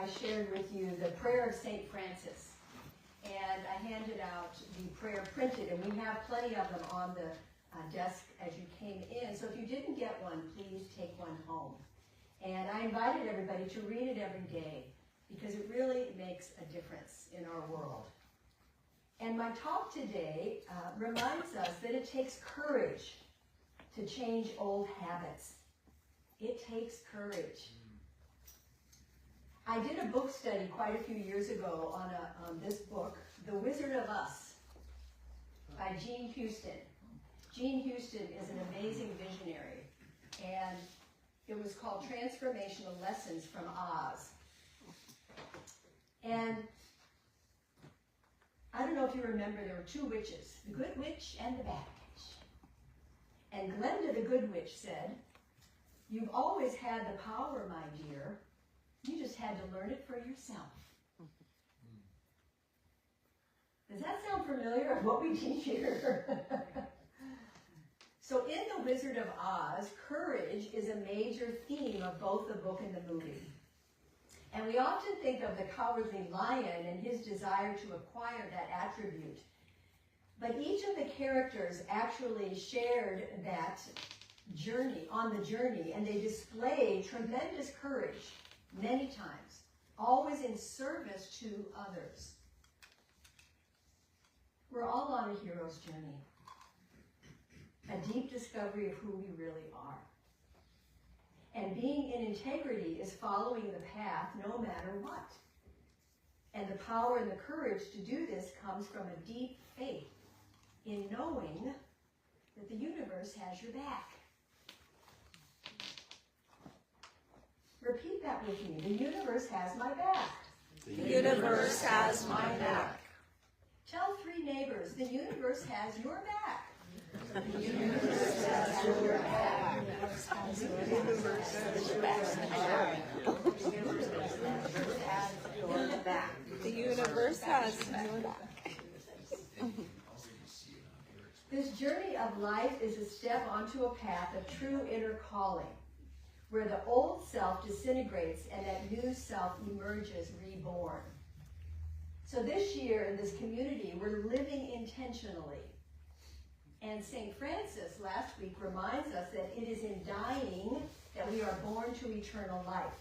I shared with you the prayer of St. Francis. And I handed out the prayer printed, and we have plenty of them on the desk as you came in. So if you didn't get one, please take one home. And I invited everybody to read it every day because it really makes a difference in our world. And my talk today reminds us that it takes courage to change old habits. It takes courage. I did a book study quite a few years ago on this book, The Wizard of Us, by Jean Houston. Jean Houston is an amazing visionary, and it was called Transformational Lessons from Oz. And I don't know if you remember, there were two witches, the good witch and the bad witch. And Glinda, the good witch, said, "You've always had the power, my dear. You just had to learn it for yourself." Does that sound familiar of what we teach here? So in The Wizard of Oz, courage is a major theme of both the book and the movie. And we often think of the cowardly lion and his desire to acquire that attribute. But each of the characters actually shared that journey, on the journey, and they displayed tremendous courage many times, always in service to others. We're all on a hero's journey, a deep discovery of who we really are. And being in integrity is following the path no matter what. And the power and the courage to do this comes from a deep faith in knowing that the universe has your back. Repeat that with me. The universe has my back. The universe has my back. Tell 3 neighbors, the universe has your back. The universe has your back. The universe has your back. The universe has your back. This journey of life is a step onto a path of true inner calling, where the old self disintegrates and that new self emerges reborn. So this year in this community, we're living intentionally. And St. Francis last week reminds us that it is in dying that we are born to eternal life.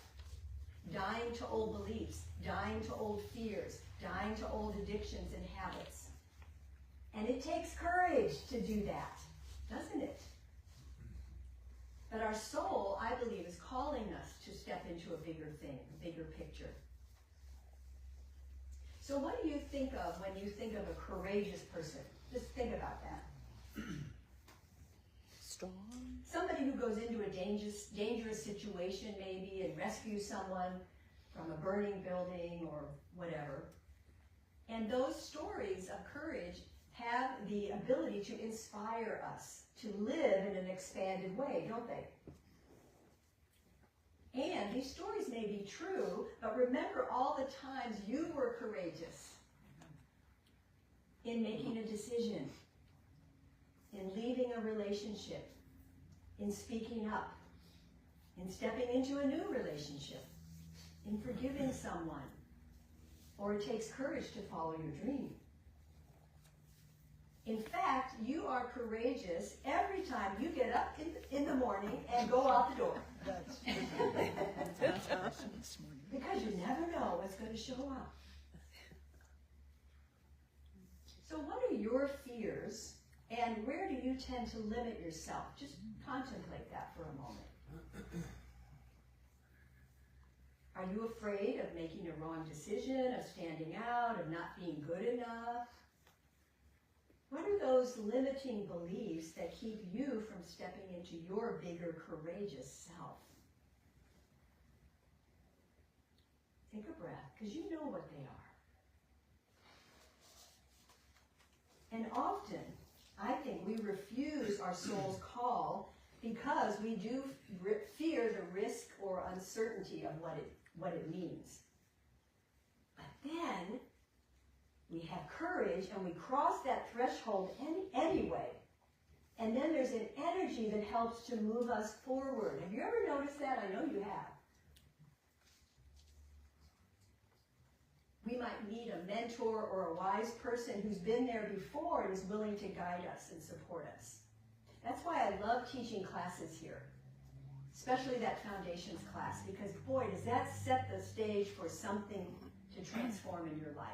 Dying to old beliefs, dying to old fears, dying to old addictions and habits. And it takes courage to do that, doesn't it? But our soul, I believe, is calling us to step into a bigger thing, a bigger picture. So what do you think of when you think of a courageous person? Just think about that. Strong. Somebody who goes into a dangerous situation maybe and rescues someone from a burning building or whatever. And those stories of courage have the ability to inspire us to live in an expanded way, don't they? And these stories may be true, but remember all the times you were courageous in making a decision, in leaving a relationship, in speaking up, in stepping into a new relationship, in forgiving someone, or it takes courage to follow your dream. In fact, you are courageous every time you get up in the morning and go out the door. Because you never know what's going to show up. So what are your fears, and where do you tend to limit yourself? Just contemplate that for a moment. Are you afraid of making a wrong decision, of standing out, of not being good enough? What are those limiting beliefs that keep you from stepping into your bigger, courageous self? Take a breath, because you know what they are. And often, I think we refuse our soul's call because we do fear the risk or uncertainty of what it means. But then, we have courage and we cross that threshold anyway. And then there's an energy that helps to move us forward. Have you ever noticed that? I know you have. need a mentor or a wise person who's been there before and is willing to guide us and support us. That's why I love teaching classes here, especially that foundations class, because boy, does that set the stage for something to transform in your life.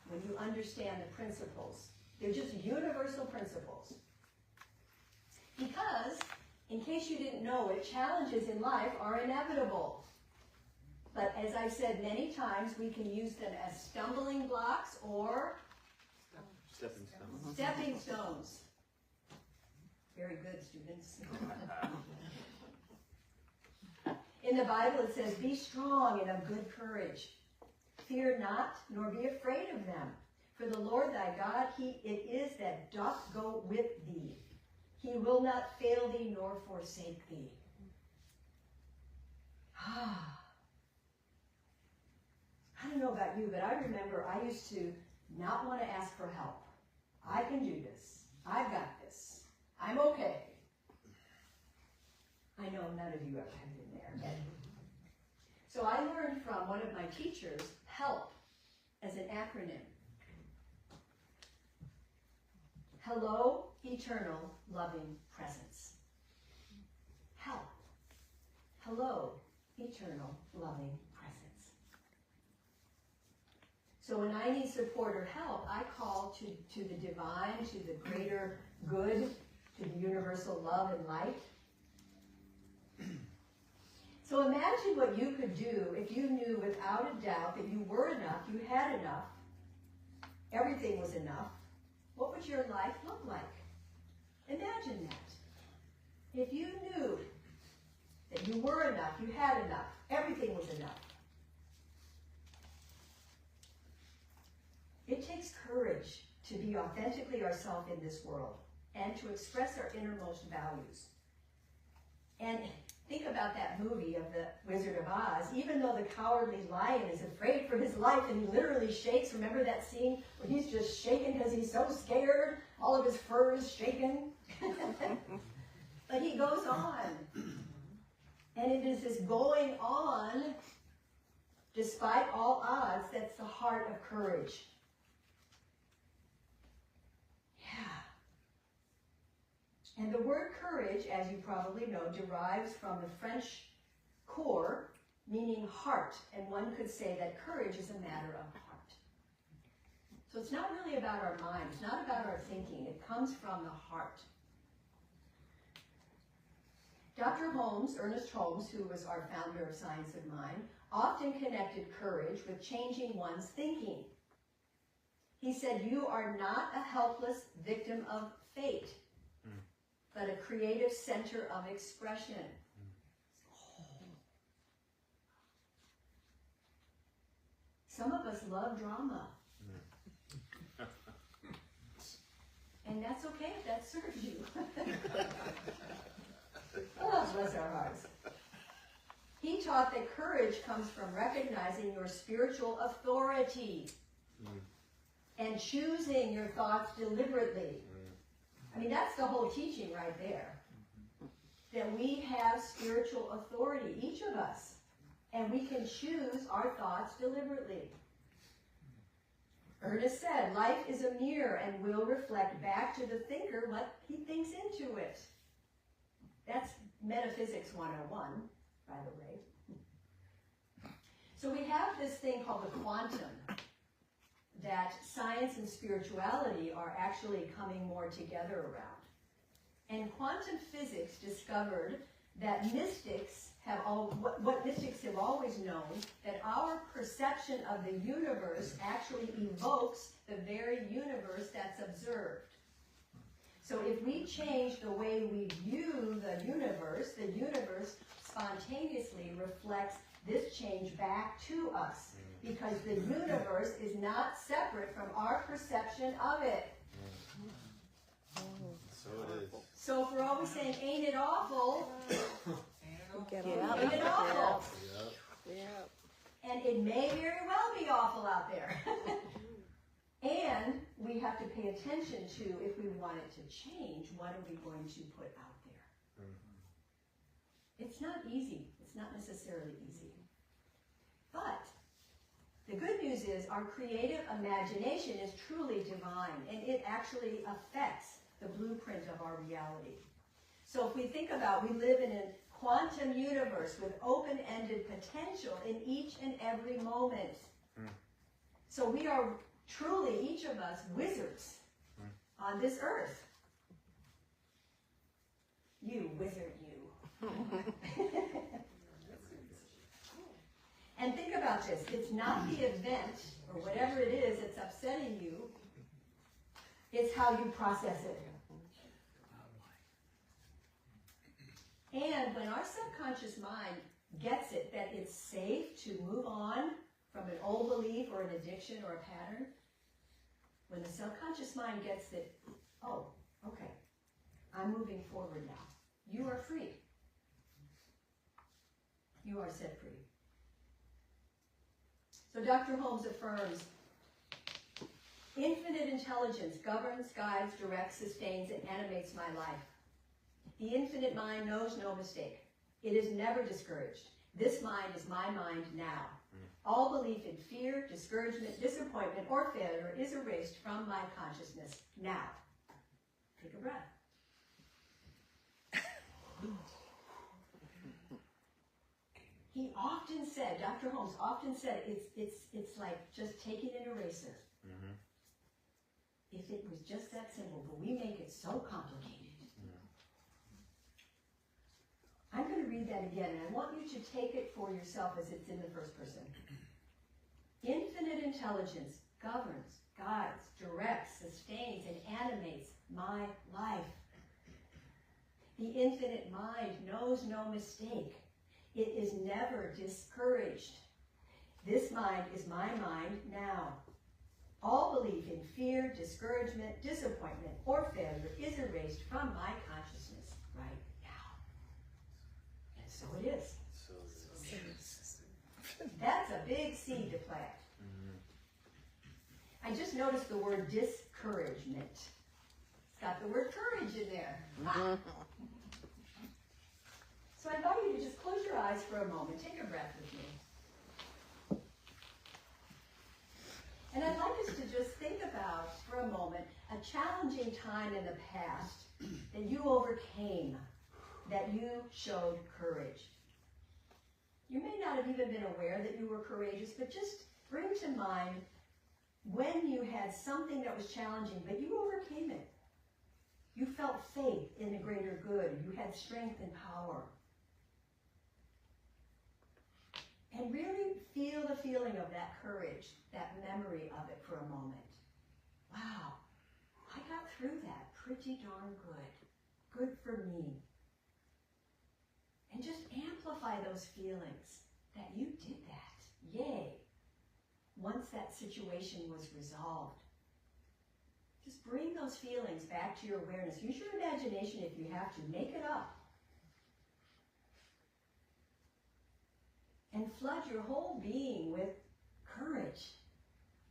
When you understand the principles, they're just universal principles. Because, in case you didn't know it, challenges in life are inevitable. But as I've said many times, we can use them as stumbling blocks or stepping stones. Very good, students. In the Bible it says, be strong and of good courage. Fear not, nor be afraid of them. For the Lord thy God, it is that doth go with thee. He will not fail thee nor forsake thee. I don't know about you, but I remember I used to not want to ask for help. I can do this. I've got this. I'm okay. I know none of you ever have been there. So I learned from one of my teachers, HELP, as an acronym. Hello, eternal, loving presence. HELP. Hello, eternal, loving presence. So when I need support or help, I call to the divine, to the greater good, to the universal love and light. So imagine what you could do if you knew without a doubt that you were enough, you had enough, everything was enough. What would your life look like? Imagine that. If you knew that you were enough, you had enough, everything was enough. It takes courage to be authentically ourselves in this world and to express our innermost values. And think about that movie of the Wizard of Oz. Even though the cowardly lion is afraid for his life and he literally shakes, remember that scene where he's just shaking because he's so scared? All of his fur is shaken. But he goes on. And it is this going on, despite all odds, that's the heart of courage. And the word courage, as you probably know, derives from the French corps, meaning heart. And one could say that courage is a matter of heart. So it's not really about our mind. It's not about our thinking. It comes from the heart. Dr. Holmes, Ernest Holmes, who was our founder of Science of Mind, often connected courage with changing one's thinking. He said, you are not a helpless victim of fate, but a creative center of expression. Some of us love drama. And that's okay if that serves you. Oh, bless our hearts. He taught that courage comes from recognizing your spiritual authority and choosing your thoughts deliberately. I mean, that's the whole teaching right there. That we have spiritual authority, each of us. And we can choose our thoughts deliberately. Ernest said, life is a mirror and will reflect back to the thinker what he thinks into it. That's Metaphysics 101, by the way. So we have this thing called the quantum, that science and spirituality are actually coming more together around. And quantum physics discovered that mystics have what mystics have always known, that our perception of the universe actually evokes the very universe that's observed. So if we change the way we view the universe spontaneously reflects this change back to us. Because the universe is not separate from our perception of it. So it is. So if we're always saying, ain't it awful? Get Ain't it awful? Yep. And it may very well be awful out there. And we have to pay attention to, if we want it to change, what are we going to put out there? It's not easy. It's not necessarily easy. But the good news news is our creative imagination is truly divine, and it actually affects the blueprint of our reality. So if we think about, we live in a quantum universe with open-ended potential in each and every moment. So we are truly, each of us, wizards on this earth. You, wizard, you. And think about this. It's not the event, or whatever it is that's upsetting you. It's how you process it. And when our subconscious mind gets it, that it's safe to move on from an old belief or an addiction or a pattern, when the subconscious mind gets it, oh, okay, I'm moving forward now. You are free. You are set free. So Dr. Holmes affirms, infinite intelligence governs, guides, directs, sustains, and animates my life. The infinite mind knows no mistake. It is never discouraged. This mind is my mind now. All belief in fear, discouragement, disappointment, or failure is erased from my consciousness now. Take a breath. He often said, Dr. Holmes often said, it's like just taking an eraser. If it was just that simple, but we make it so complicated. I'm going to read that again, and I want you to take it for yourself as it's in the first person. Infinite intelligence governs, guides, directs, sustains, and animates my life. The infinite mind knows no mistake. It is never discouraged. This mind is my mind now. All belief in fear, discouragement, disappointment, or failure is erased from my consciousness right now. And so it is. That's a big seed to plant. I just noticed the word discouragement. It's got the word courage in there. So I invite you to just close your eyes for a moment. Take a breath with me. And I'd like us to just think about, for a moment, a challenging time in the past that you overcame, that you showed courage. You may not have even been aware that you were courageous, but just bring to mind when you had something that was challenging, but you overcame it. You felt faith in the greater good. You had strength and power. And really feel the feeling of that courage, that memory of it for a moment. Wow, I got through that pretty darn good. Good for me. And just amplify those feelings that you did that. Yay. Once that situation was resolved. Just bring those feelings back to your awareness. Use your imagination if you have to. Make it up. And flood your whole being with courage.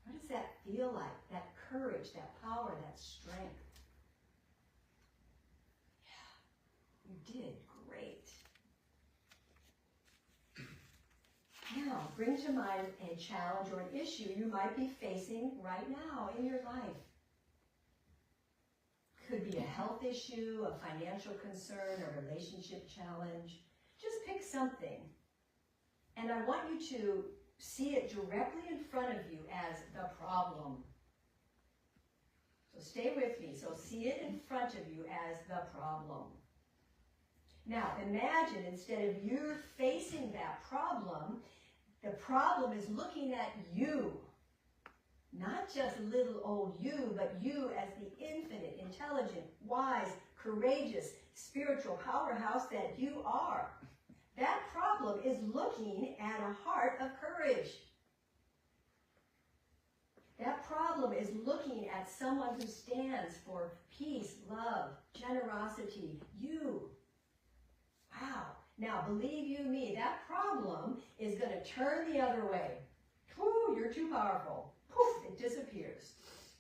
What does that feel like? That courage, that power, that strength. Yeah, you did great. Now, bring to mind a challenge or an issue you might be facing right now in your life. Could be a health issue, a financial concern, a relationship challenge. Just pick something. And I want you to see it directly in front of you as the problem. So stay with me. So see it in front of you as the problem. Now imagine instead of you facing that problem, the problem is looking at you. Not just little old you, but you as the infinite, intelligent, wise, courageous, spiritual powerhouse that you are. That problem is looking at a heart of courage. That problem is looking at someone who stands for peace, love, generosity, you. Wow. Now, believe you me, that problem is going to turn the other way. Whew, you're too powerful. Poof, it disappears.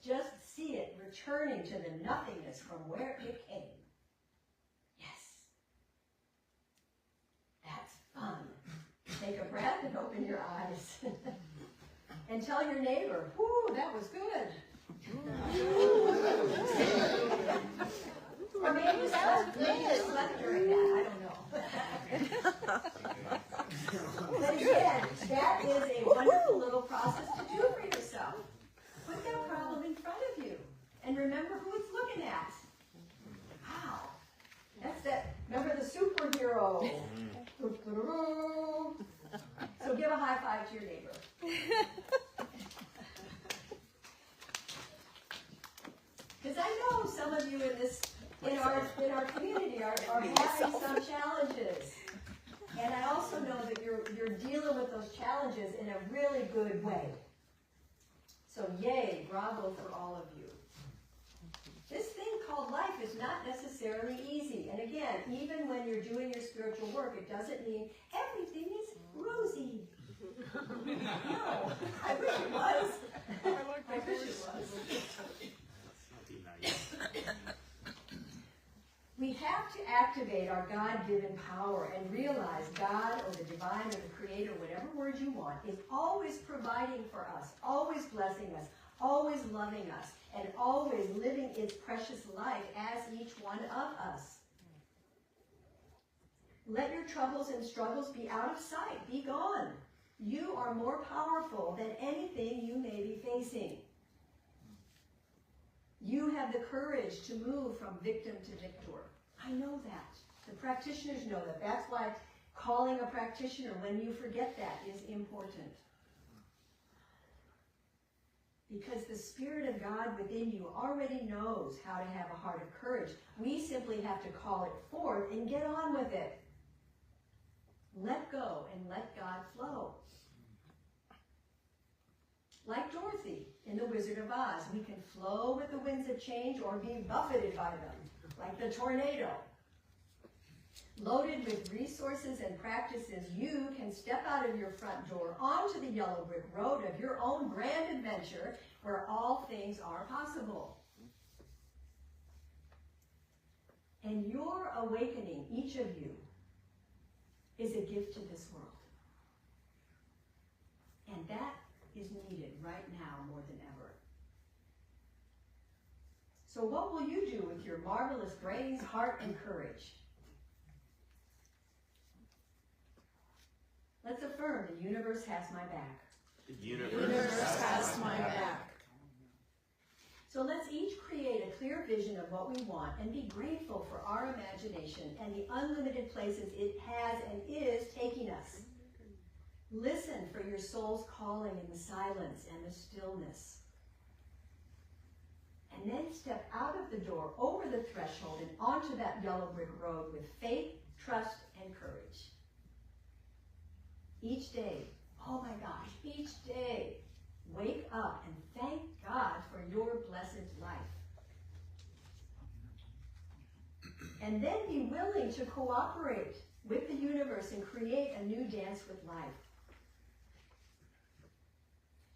Just see it returning to the nothingness from where it came. That's fun. Take a breath and open your eyes. And And tell your neighbor, whoo, that was good. Or maybe slept during that, I don't know. But again, that is a wonderful little process to do for yourself. Put that problem in front of you. And remember who it's looking at. Wow. That's that, remember the superhero. So give a high five to your neighbor. Because I know some of you in our community are having some challenges. And I also know that you're dealing with those challenges in a really good way. So yay, bravo for all of you. This thing called life is not necessarily easy. And again, even when you're doing your spiritual work, it doesn't mean everything is rosy. No, I wish it was. I wish it was. We have to activate our God-given power and realize God or the divine or the creator, whatever word you want, is always providing for us, always blessing us, always loving us, and always living its precious life as each one of us. Let your troubles and struggles be out of sight, be gone. You are more powerful than anything you may be facing. You have the courage to move from victim to victor. I know that. The practitioners know that. That's why calling a practitioner when you forget that is important. Because the Spirit of God within you already knows how to have a heart of courage. We simply have to call it forth and get on with it. Let go and let God flow. Like Dorothy in The Wizard of Oz, we can flow with the winds of change or be buffeted by them, like the tornado. Loaded with resources and practices, you can step out of your front door onto the yellow brick road of your own grand adventure where all things are possible. And your awakening, each of you, is a gift to this world. And that is needed right now more than ever. So what will you do with your marvelous brains, heart, and courage? Let's affirm the universe has my back. The universe has my back. So let's each create a clear vision of what we want and be grateful for our imagination and the unlimited places it has and is taking us. Listen for your soul's calling in the silence and the stillness. And then step out of the door, over the threshold, and onto that yellow brick road with faith, trust, and courage. Each day, oh my gosh, each day, wake up and thank God for your blessed life. And then be willing to cooperate with the universe and create a new dance with life.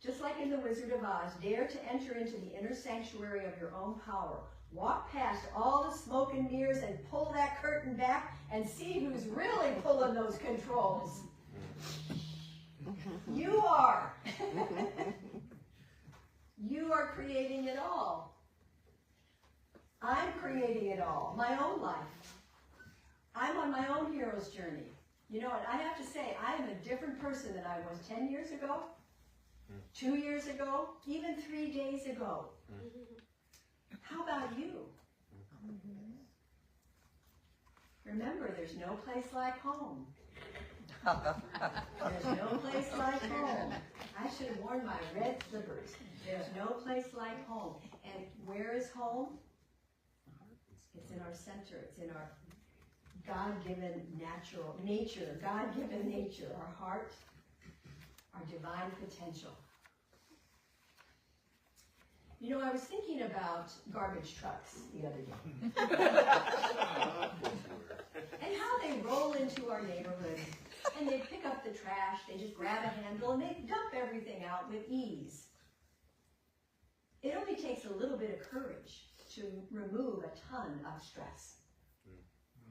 Just like in The Wizard of Oz, dare to enter into the inner sanctuary of your own power. Walk past all the smoke and mirrors and pull that curtain back and see who's really pulling those controls. You are. You are creating it all. I'm creating it all, my own life. I'm on my own hero's journey. You know what, I have to say, I am a different person than I was 10 years ago, 2 years ago, even 3 days ago. How about you? Remember, there's no place like home. There's no place like home. I should have worn my red slippers. There's no place like home. And where is home? It's in our center. It's in our God-given nature, God-given nature, our heart, our divine potential. You know, I was thinking about garbage trucks the other day. And how they roll into our neighborhood. And they pick up the trash, they just grab a handle, and they dump everything out with ease. It only takes a little bit of courage to remove a ton of stress.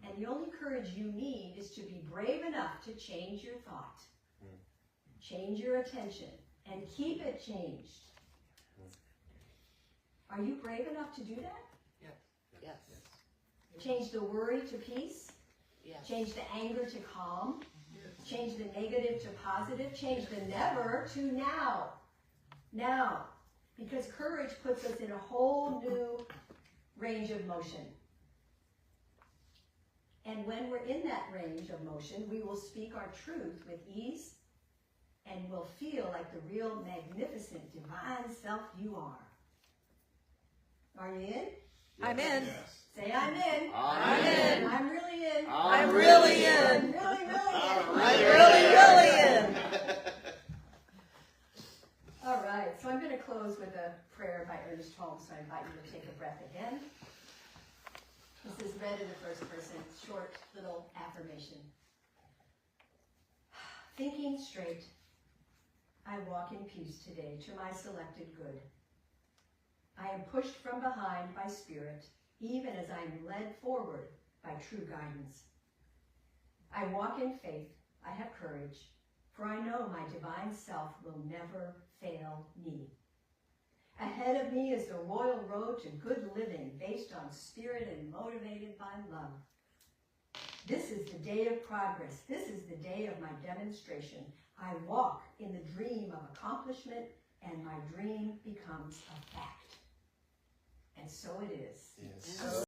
And the only courage you need is to be brave enough to change your thought, change your attention, and keep it changed. Are you brave enough to do that? Yes. Change the worry to peace? Yes. Change the anger to calm? Change the negative to positive? Change the never to now. Now. Because courage puts us in a whole new range of motion. And when we're in that range of motion, we will speak our truth with ease and will feel like the real magnificent divine self you are. Are you in? I'm in. Say, I'm in. I'm in. I'm really in. I'm really in. I'm really in. All right, so I'm going to close with a prayer by Ernest Holmes, so I invite you to take a breath again. This is read in the first person, short little affirmation. Thinking straight, I walk in peace today to my selected good. I am pushed from behind by spirit, even as I am led forward by true guidance. I walk in faith, I have courage, for I know my divine self will never fail me. Ahead of me is the royal road to good living based on spirit and motivated by love. This is the day of progress. This is the day of my demonstration. I walk in the dream of accomplishment, and my dream becomes a fact. And so it is. Yes.